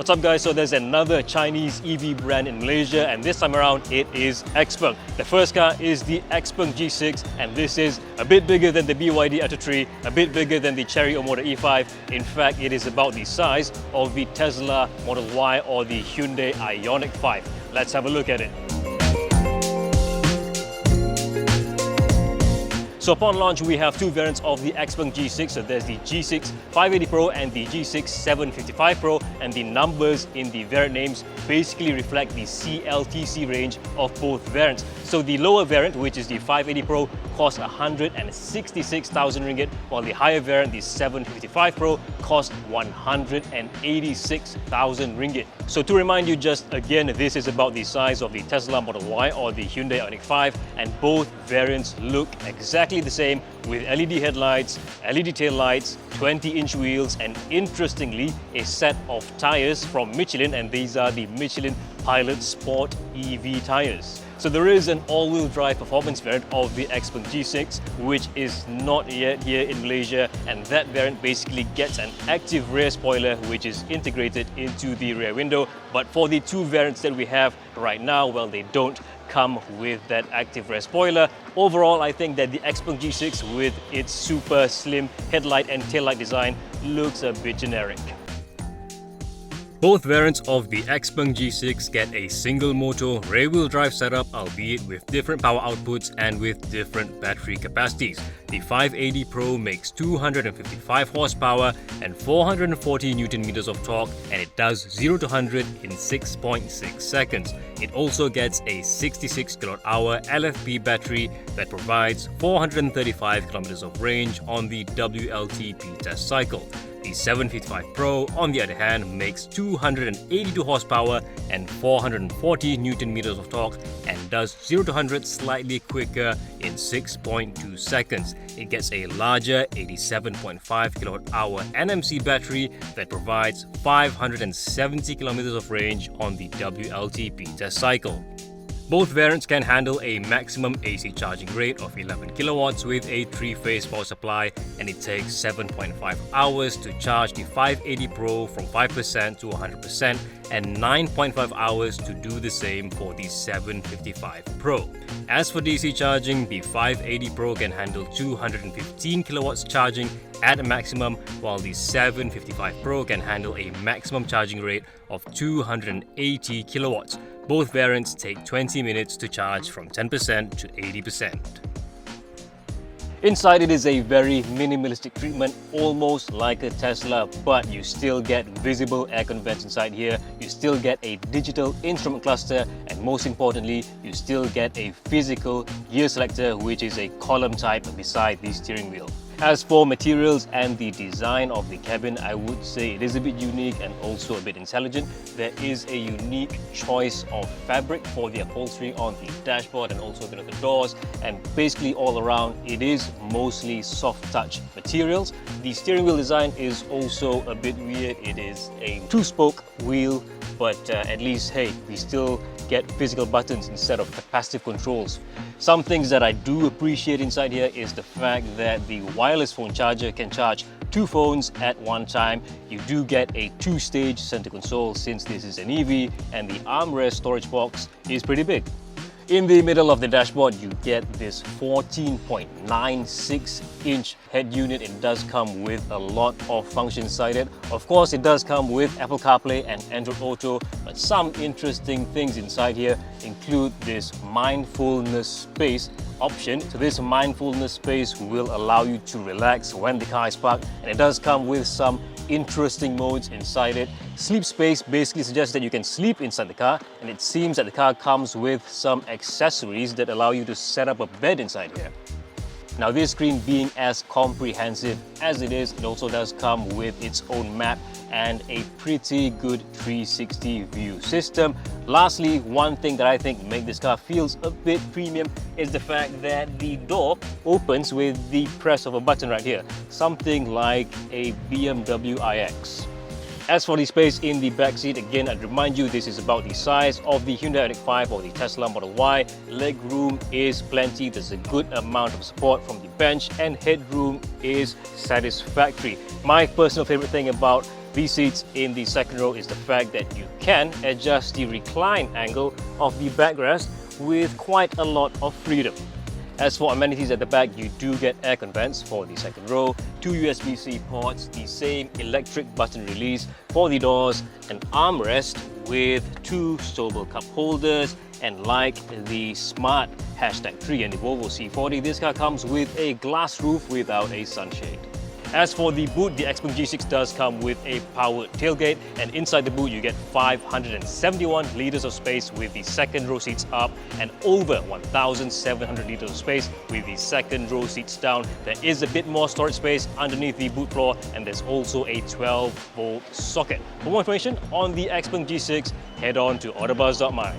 What's up guys, so there's another Chinese EV brand in Malaysia and this time around it is XPeng. The first car is the XPeng G6 and this is a bit bigger than the BYD Atto 3, a bit bigger than the Chery Omoda E5. In fact, it is about the size of the Tesla Model Y or the Hyundai Ioniq 5. Let's have a look at it. So upon launch, we have two variants of the XPeng G6. So there's the G6 580 Pro and the G6 755 Pro, and the numbers in the variant names basically reflect the CLTC range of both variants. So the lower variant, which is the 580 Pro, costs 166,000 ringgit, while the higher variant, the 755 Pro, costs 186,000 ringgit. So to remind you just again, this is about the size of the Tesla Model Y or the Hyundai Ioniq 5, and both variants look exactly the same with LED headlights, LED tail lights, 20-inch wheels, and interestingly, a set of tyres from Michelin, and these are the Michelin Pilot Sport EV tyres. So there is an all-wheel drive performance variant of the XPeng G6, which is not yet here in Malaysia, and that variant basically gets an active rear spoiler which is integrated into the rear window. But for the two variants that we have right now, well, they don't come with that active rear spoiler. Overall, I think that the XPeng G6 with its super slim headlight and taillight design looks a bit generic. Both variants of the XPeng G6 get a single motor rear-wheel drive setup, albeit with different power outputs and with different battery capacities. The 580 Pro makes 255 horsepower and 440 Nm of torque, and it does 0 to 100 in 6.6 seconds. It also gets a 66 kWh LFP battery that provides 435 km of range on the WLTP test cycle. The 755 Pro, on the other hand, makes 282 horsepower and 440 Nm of torque and does 0 to 100 slightly quicker in 6.2 seconds. It gets a larger 87.5 kWh NMC battery that provides 570 km of range on the WLTP test cycle. Both variants can handle a maximum AC charging rate of 11 kilowatts with a 3-phase power supply, and it takes 7.5 hours to charge the 580 Pro from 5% to 100% and 9.5 hours to do the same for the 755 Pro. As for DC charging, the 580 Pro can handle 215 kilowatts charging at a maximum, while the 755 Pro can handle a maximum charging rate of 280 kilowatts. Both variants take 20 minutes to charge from 10% to 80%. Inside, it is a very minimalistic treatment, almost like a Tesla, but you still get visible aircon vents inside here, you still get a digital instrument cluster, and most importantly, you still get a physical gear selector, which is a column type beside the steering wheel. As for materials and the design of the cabin, I would say it is a bit unique and also a bit intelligent. There is a unique choice of fabric for the upholstery on the dashboard and also the doors, and basically all around it is mostly soft touch materials. The steering wheel design is also a bit weird. It is a 2-spoke wheel, but at least, hey, we still get physical buttons instead of capacitive controls. Some things that I do appreciate inside here is the fact that the wireless phone charger can charge 2 phones at one time. You do get a 2-stage center console since this is an EV, and the armrest storage box is pretty big. In the middle of the dashboard, you get this 14.96-inch head unit. It does come with a lot of functions inside it. Of course, it does come with Apple CarPlay and Android Auto, but some interesting things inside here include this mindfulness space option. So this mindfulness space will allow you to relax when the car is parked, and it does come with some interesting modes inside it. Sleep space basically suggests that you can sleep inside the car, and it seems that the car comes with some accessories that allow you to set up a bed inside here. Now, this screen being as comprehensive as it is, it also does come with its own map and a pretty good 360 view system. Lastly, one thing that I think makes this car feels a bit premium is the fact that the door opens with the press of a button right here, something like a BMW iX. As for the space in the back seat, again, I'd remind you this is about the size of the Hyundai Ioniq 5 or the Tesla Model Y. Leg room is plenty, there's a good amount of support from the bench, and headroom is satisfactory. My personal favorite thing about these seats in the second row is the fact that you can adjust the recline angle of the backrest with quite a lot of freedom. As for amenities at the back, you do get aircon vents for the second row, 2 USB-C ports, the same electric button release for the doors, an armrest with 2 stowable cup holders, and like the smart #3 and the Volvo C40, this car comes with a glass roof without a sunshade. As for the boot, the XPeng G6 does come with a powered tailgate, and inside the boot you get 571 litres of space with the second row seats up and over 1,700 litres of space with the second row seats down. There is a bit more storage space underneath the boot floor, and there's also a 12-volt socket. For more information on the XPeng G6, head on to AutoBuzz.my.